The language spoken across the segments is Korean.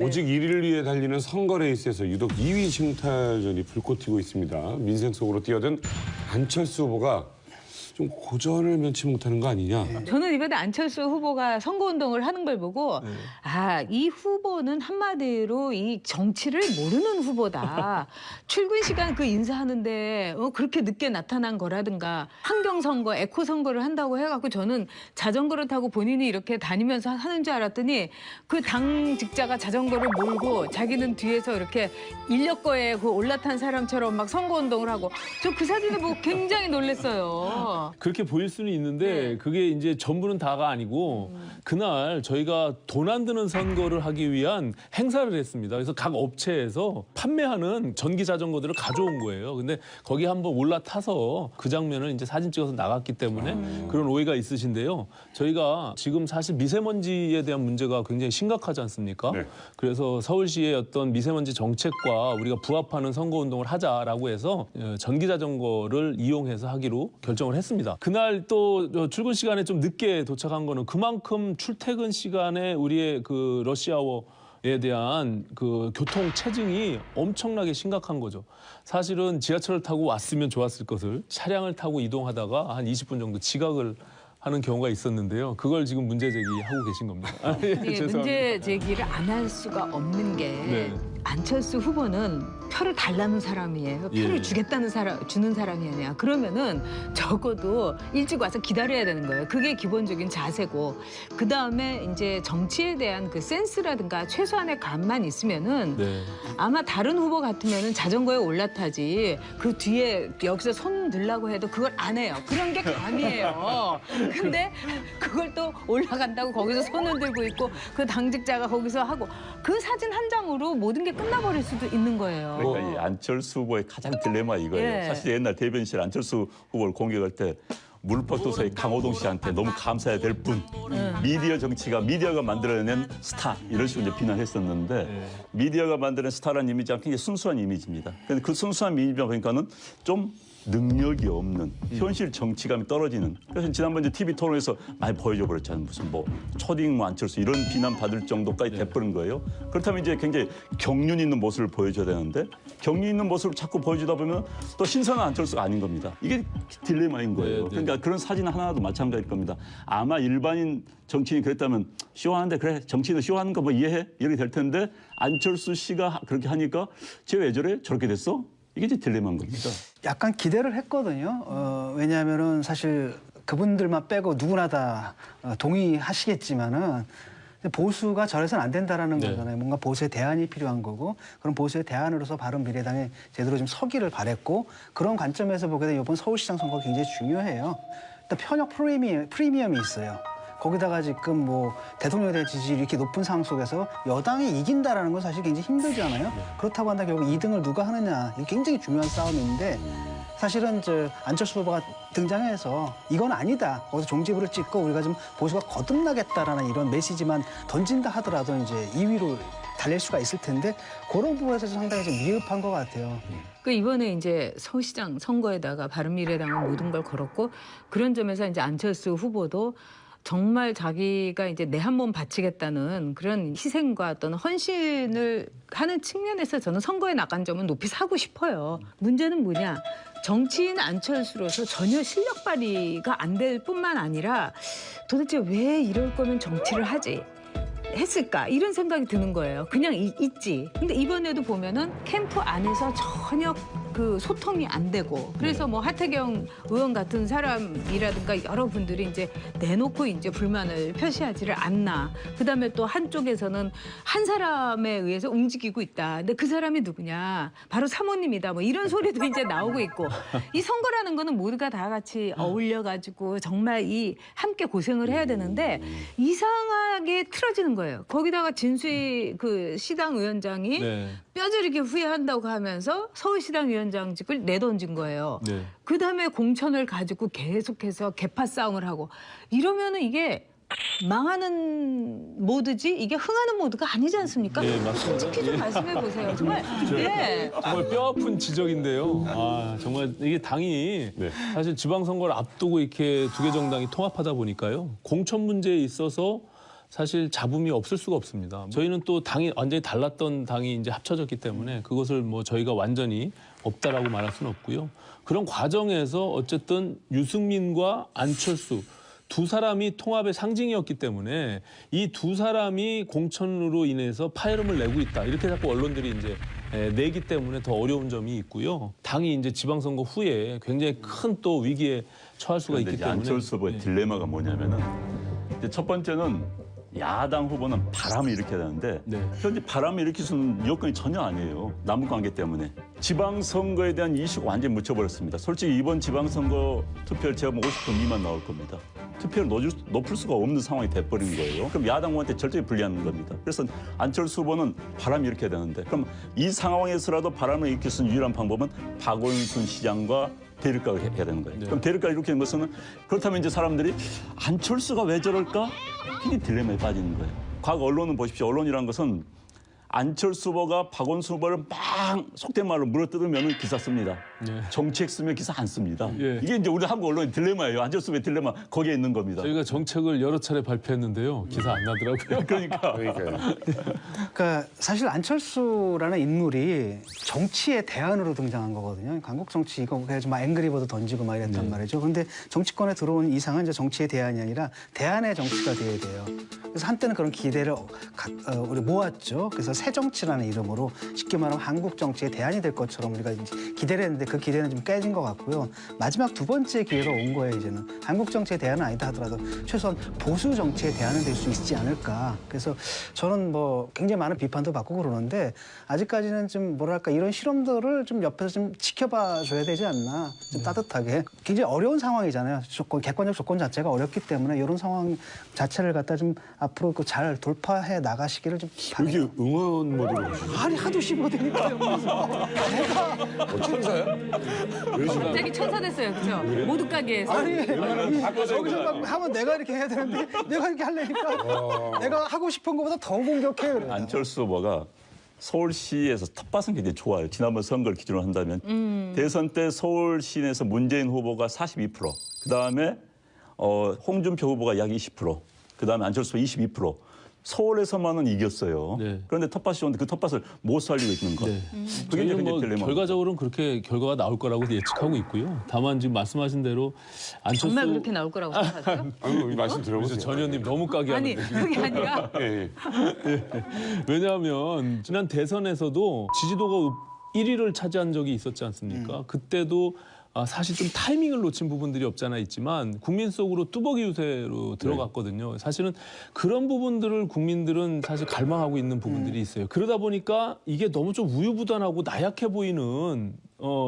오직 1위를 위해 달리는 선거 레이스에서 유독 2위 징탈전이 불꽃 튀고 있습니다. 민생 속으로 뛰어든 안철수 후보가 좀 고전을 면치 못하는 거 아니냐. 저는 이번에 안철수 후보가 선거운동을 하는 걸 보고 아, 이 후보는 한마디로 이 정치를 모르는 후보다. 출근 시간 그 인사하는데 그렇게 늦게 나타난 거라든가 환경선거, 에코선거를 한다고 해갖고 저는 자전거를 타고 본인이 이렇게 다니면서 하는 줄 알았더니 그 당직자가 자전거를 몰고 자기는 뒤에서 이렇게 인력거에 그 올라탄 사람처럼 막 선거운동을 하고 저 그 사진을 보고 굉장히 놀랐어요. 그렇게 보일 수는 있는데 그게 이제 전부는 다가 아니고 그날 저희가 돈 안 드는 선거를 하기 위한 행사를 했습니다. 그래서 각 업체에서 판매하는 전기 자전거들을 가져온 거예요. 근데 거기 한번 올라타서 그 장면을 이제 사진 찍어서 나갔기 때문에 그런 오해가 있으신데요. 저희가 지금 사실 미세먼지에 대한 문제가 굉장히 심각하지 않습니까? 네. 그래서 서울시의 어떤 미세먼지 정책과 우리가 부합하는 선거운동을 하자라고 해서 전기 자전거를 이용해서 하기로 결정을 했습니다. 그날 또 출근 시간에 좀 늦게 도착한 거는 그만큼 출퇴근 시간에 우리의 그 러시아워에 대한 그 교통 체증이 엄청나게 심각한 거죠. 사실은 지하철을 타고 왔으면 좋았을 것을 차량을 타고 이동하다가 한 20분 정도 지각을 하는 경우가 있었는데요. 그걸 지금 문제 제기하고 계신 겁니다. 네, 문제 제기를 안 할 수가 없는 게 안철수 후보는 표를 달라는 사람이에요. 표를 주는 사람이 아니야. 그러면은 적어도 일찍 와서 기다려야 되는 거예요. 그게 기본적인 자세고 그다음에 이제 정치에 대한 그 센스라든가 최소한의 감만 있으면은 아마 다른 후보 같으면은 자전거에 올라타지 그 뒤에 여기서 손 들라고 해도 그걸 안 해요. 그런 게 감이에요. 근데 그걸 또 올라간다고 거기서 손을 들고 있고 그 당직자가 거기서 하고 그 사진 한 장으로 모든 게 끝나버릴 수도 있는 거예요. 그러니까 이 안철수 후보의 가장 딜레마 이거예요. 사실 옛날 대변실 안철수 후보를 공격할 때 물법도서의 강호동 씨한테 너무 감사해야 될 분, 미디어 정치가 미디어가 만들어낸 스타 이런 식으로 이제 비난했었는데 미디어가 만드는 스타라는 이미지가 굉장히 순수한 이미지입니다. 근데 그 순수한 이미지만 보니까는 좀 능력이 없는 현실 정치감이 떨어지는. 그래서 지난번 이제 TV 토론에서 많이 보여줘 버렸잖아요. 무슨 뭐 초딩 뭐 안철수 이런 비난 받을 정도까지 돼버린 거예요. 그렇다면 이제 굉장히 경륜 있는 모습을 보여줘야 되는데 경륜 있는 모습을 자꾸 보여주다 보면 또 신선한 안철수가 아닌 겁니다. 이게 딜레마인 거예요. 그러니까 그런 사진 하나도 마찬가지일 겁니다. 아마 일반인 정치인이 그랬다면 쇼하는데 그래 정치인은 쇼하는 거 뭐 이해해? 이렇게 될 텐데 안철수 씨가 그렇게 하니까 쟤 왜 저래? 저렇게 됐어? 이게 이제 딜레마인 겁니다. 약간 기대를 했거든요. 왜냐하면은 사실 그분들만 빼고 누구나 다 동의하시겠지만은 보수가 저래서는 안 된다라는 거잖아요. 뭔가 보수의 대안이 필요한 거고 그런 보수의 대안으로서 바른미래당에 제대로 좀 서기를 바랬고 그런 관점에서 보게 되면 이번 서울시장 선거가 굉장히 중요해요. 일단 편협 프리미엄이 있어요. 거기다가 지금 뭐 대통령에 대한 지지율이 이렇게 높은 상황 속에서 여당이 이긴다라는 건 사실 굉장히 힘들잖아요. 그렇다고 한다 결국 2등을 누가 하느냐 이게 굉장히 중요한 싸움인데 사실은 안철수 후보가 등장해서 이건 아니다. 거기서 종지부를 찍고 우리가 좀 보수가 거듭나겠다라는 이런 메시지만 던진다 하더라도 이제 2위로 달릴 수가 있을 텐데 그런 부분에서 상당히 좀 미흡한 것 같아요. 그 이번에 이제 서울시장 선거에다가 바른미래당은 모든 걸 걸었고 그런 점에서 이제 안철수 후보도 정말 자기가 이제 내 한 몸 바치겠다는 그런 희생과 어떤 헌신을 하는 측면에서 저는 선거에 나간 점은 높이 사고 싶어요. 문제는 뭐냐? 정치인 안철수로서 전혀 실력 발휘가 안 될 뿐만 아니라 도대체 왜 이럴 거면 정치를 하지? 했을까? 이런 생각이 드는 거예요. 그냥 있지. 근데 이번에도 보면은 캠프 안에서 전혀 그 소통이 안 되고 그래서 뭐 하태경 의원 같은 사람이라든가 여러분들이 이제 내놓고 이제 불만을 표시하지를 않나. 그다음에 또 한쪽에서는 한 사람에 의해서 움직이고 있다. 근데 그 사람이 누구냐? 바로 사모님이다. 뭐 이런 소리도 이제 나오고 있고 이 선거라는 거는 모두가 다 같이 어울려 가지고 정말 이 함께 고생을 해야 되는데 이상하게 틀어지는 거예요. 거기다가 진수희 그 시당 위원장이 뼈저리게 후회한다고 하면서 서울시당 위원장직을 내던진 거예요. 그다음에 공천을 가지고 계속해서 개파 싸움을 하고 이러면은 이게 망하는 모드지 이게 흥하는 모드가 아니지 않습니까? 맞습니다. 솔직히 좀 말씀해 보세요. 정말 정말 뼈아픈 지적인데요. 아, 정말 이게 당이 사실 지방선거를 앞두고 이렇게 두 개 정당이 통합하다 보니까요. 공천 문제에 있어서 사실 잡음이 없을 수가 없습니다. 저희는 또 당이 완전히 달랐던 당이 이제 합쳐졌기 때문에 그것을 뭐 저희가 완전히 없다라고 말할 수는 없고요. 그런 과정에서 어쨌든 유승민과 안철수 두 사람이 통합의 상징이었기 때문에 이 두 사람이 공천으로 인해서 파열음을 내고 있다. 이렇게 자꾸 언론들이 이제 내기 때문에 더 어려운 점이 있고요. 당이 이제 지방선거 후에 굉장히 큰 또 위기에 처할 수가 있기 때문에. 안철수 후보의 딜레마가 뭐냐면은 이제 첫 번째는 야당 후보는 바람을 일으켜야 되는데 네. 현재 바람을 일으킬 수 있는 여건이 전혀 아니에요. 남북관계 때문에. 지방선거에 대한 이슈가 완전히 묻혀버렸습니다. 솔직히 이번 지방선거 투표를 제가 50% 미만 나올 겁니다. 투표를 높일 수가 없는 상황이 돼버린 거예요. 그럼 야당 후보한테 절대 불리한 겁니다. 그래서 안철수 후보는 바람을 일으켜야 되는데 그럼 이 상황에서라도 바람을 일으킬 수 있는 유일한 방법은 박원순 시장과 대립각을 해야 되는 거예요. 네. 그럼 대립각을 일으키는 것은 그렇다면 이제 사람들이 안철수가 왜 저럴까? 이게 딜레마에 빠지는 거예요. 과거 언론은 보십시오. 언론이라는 것은 안철수 후보가 박원순 후보를 막 속된 말로 물어뜯으면 기사 씁니다. 네. 정책 쓰면 기사 안 씁니다. 예. 이게 이제 우리 한국 언론의 딜레마예요. 안철수 후보의 딜레마 거기에 있는 겁니다. 저희가 정책을 여러 차례 발표했는데요. 기사 안 나더라고요. 그러니까요. 그러니까 사실 안철수라는 인물이 정치의 대안으로 등장한 거거든요. 한국 정치 이거 그래서 막 앵그리버드 던지고 막 이랬단 말이죠. 그런데 정치권에 들어온 이상은 이제 정치의 대안이 아니라 대안의 정치가 돼야 돼요. 그래서 한때는 그런 기대를 우리 모았죠. 그래서 새 정치라는 이름으로 쉽게 말하면 한국 정치의 대안이 될 것처럼 우리가 이제 기대를 했는데 그 기대는 좀 깨진 것 같고요. 마지막 두 번째 기회가 온 거예요. 이제는 한국 정치의 대안은 아니다 하더라도 최소한 보수 정치의 대안은 될 수 있지 않을까. 그래서 저는 뭐 굉장히 많은 비판도 받고 그러는데 아직까지는 좀 뭐랄까 이런 실험들을 좀 옆에서 좀 지켜봐 줘야 되지 않나. 좀 따뜻하게. 굉장히 어려운 상황이잖아요. 객관적 조건 자체가 어렵기 때문에 이런 상황 자체를 갖다 좀 앞으로 잘 돌파해 나가시기를 좀 여기 응원 모드로 가시죠. 아니 하도 씹어대니까 천사야? 갑자기 천사 됐어요, 그렇죠? 모두 가게에서. 아니 저기서 막 하면 내가 이렇게 해야 되는데 내가 이렇게 하려니까 내가 하고 싶은 것보다 더 공격해. 그래. 안철수 후보가 서울시에서 텃밭은 굉장히 좋아요. 지난번 선거를 기준으로 한다면 대선 때 서울 시내에서 문재인 후보가 42%, 그다음에 홍준표 후보가 약 20%, 그다음에 안철수 22%. 서울에서만은 이겼어요. 네. 그런데 텃밭이 좋은데 그 텃밭을 못 살리고 있는 것. 네. 그게 이제 저희는 뭐 딜레마입니다. 결과적으로는 그렇게 결과가 나올 거라고 예측하고 있고요. 다만 지금 말씀하신 대로 안철수 정말 그렇게 나올 거라고 생각하세요? 아유, 말씀 들어보세요. 전 의원님 너무 까게 아니, 하는데. 그게 아니라 예, 예. 왜냐하면 지난 대선에서도 지지도가 1위를 차지한 적이 있었지 않습니까? 그때도 사실 좀 타이밍을 놓친 부분들이 없지 않아 있지만 국민 속으로 뚜벅이 유세로 들어갔거든요. 사실은 그런 부분들을 국민들은 사실 갈망하고 있는 부분들이 있어요. 그러다 보니까 이게 너무 좀 우유부단하고 나약해 보이는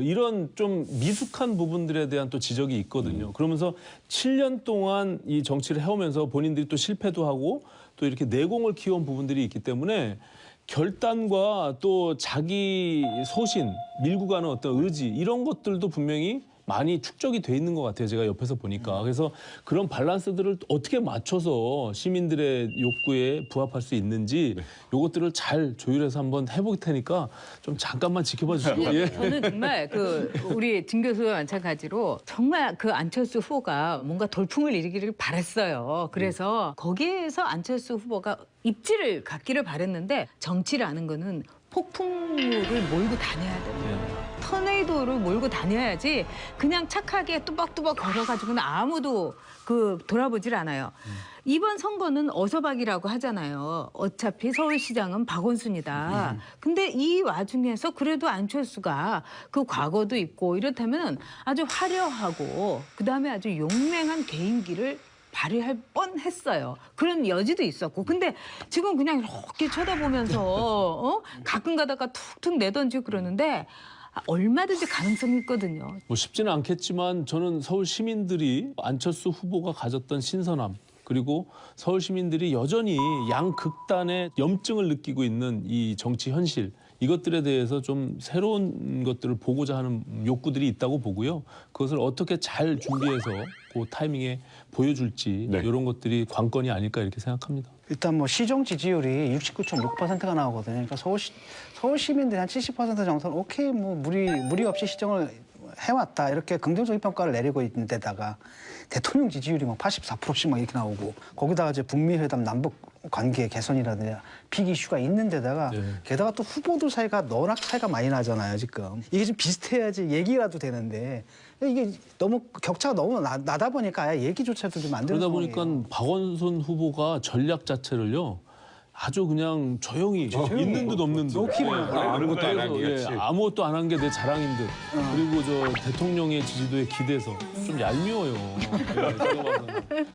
이런 좀 미숙한 부분들에 대한 또 지적이 있거든요. 그러면서 7년 동안 이 정치를 해오면서 본인들이 또 실패도 하고 또 이렇게 내공을 키워온 부분들이 있기 때문에 결단과 또 자기 소신, 밀고 가는 어떤 의지 이런 것들도 분명히 많이 축적이 돼 있는 것 같아요. 제가 옆에서 보니까. 그래서 그런 밸런스들을 어떻게 맞춰서 시민들의 욕구에 부합할 수 있는지 요것들을 잘 조율해서 한번 해볼 테니까 좀 잠깐만 지켜봐 주시고. 예. 저는 정말 우리 진 교수와 마찬가지로 정말 그 안철수 후보가 뭔가 돌풍을 일으키기를 바랬어요. 그래서 거기에서 안철수 후보가 입지를 갖기를 바랬는데 정치라는 거는 폭풍우를 몰고 다녀야 돼요. 터네이도를 몰고 다녀야지 그냥 착하게 뚜벅뚜벅 걸어가지고는 아무도 돌아보질 않아요. 이번 선거는 어서박이라고 하잖아요. 어차피 서울시장은 박원순이다. 근데 이 와중에서 그래도 안철수가 그 과거도 있고 이렇다면 아주 화려하고 그다음에 아주 용맹한 개인기를 발휘할 뻔했어요. 그런 여지도 있었고. 근데 지금 그냥 이렇게 쳐다보면서 가끔 가다가 툭툭 내던지고 그러는데 얼마든지 가능성이 있거든요. 뭐 쉽지는 않겠지만 저는 서울 시민들이 안철수 후보가 가졌던 신선함 그리고 서울 시민들이 여전히 양극단의 염증을 느끼고 있는 이 정치 현실 이것들에 대해서 좀 새로운 것들을 보고자 하는 욕구들이 있다고 보고요. 그것을 어떻게 잘 준비해서 그 타이밍에 보여줄지 이런 것들이 관건이 아닐까 이렇게 생각합니다. 일단 뭐 시정 지지율이 69.6%가 나오거든요. 그러니까 서울 시민들이 한 70% 정도는 오케이 뭐 무리 없이 시정을 해왔다 이렇게 긍정적인 평가를 내리고 있는 데다가 대통령 지지율이 막 84%씩 막 이렇게 나오고 거기다가 이제 북미 회담 남북 관계 개선이라든지 픽 이슈가 있는 데다가 게다가 또 후보들 사이가 워낙 차이가 많이 나잖아요 지금. 이게 좀 비슷해야지 얘기라도 되는데 이게 너무 격차가 너무 나다 보니까 아예 얘기조차도 좀 안 되는 그러다 상황이에요. 보니까 박원순 후보가 전략 자체를요. 아주 그냥 조용히 있는 듯 없는 듯. 아는 것도 안 한 게 그래서, 아무것도 안 한 게 내 자랑인 듯. 그리고 저 대통령의 지지도에 기대서 좀 얄미워요. 제가 봐서는.